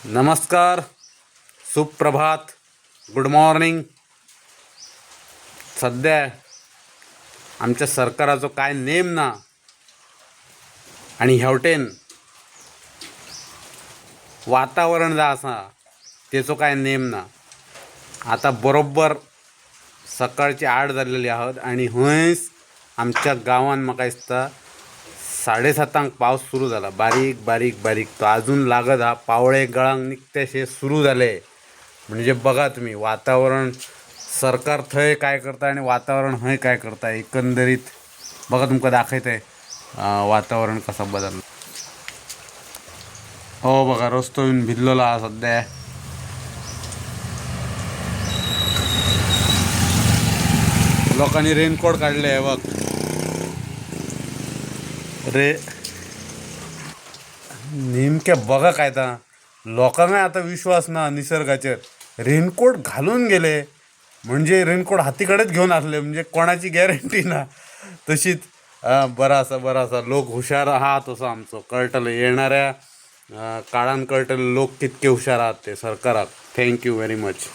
नमस्कार, सुप्रभात, good morning. सध्या आमच्या सरकाराचो काय नेम ना आणि हेवटेन वातावरण जा आसा तेचो काय नेम ना. आता बरोबर सकाळची 8 जाल्लेली आहात आणि हयच आमच्या गांवांत म्हाका दिसता 7:30 पावस सुरू झाला. बारीक बारीक बारीक तो अजून लागत हा. पावळे गळांक निघतेशे सुरू झाले. म्हणजे बघा तुम्ही वातावरण, सरकार थंय काय करता आणि वातावरण हय काय करता. एकंदरीत बघा तुमका दाखवतंय वातावरण कसं बदललं. हो बघा रस्तो येऊन भिजलेला हा सध्या. लोकांनी रेनकोट काढले आहे बघ रे. नेमके बघा काय ता लोकांना आता विश्वास ना निसर्गाचेर. रेनकोट घालून गेले म्हणजे रेनकोट हातीकडेच घेऊन असले म्हणजे कोणाची गॅरंटी ना. तशीच बरा असा लोक हुशार आहात असं आमचं कळटलं. येणाऱ्या काळान कळटलं लोक कितके हुशार आहात ते सरकाराक. Thank you very much.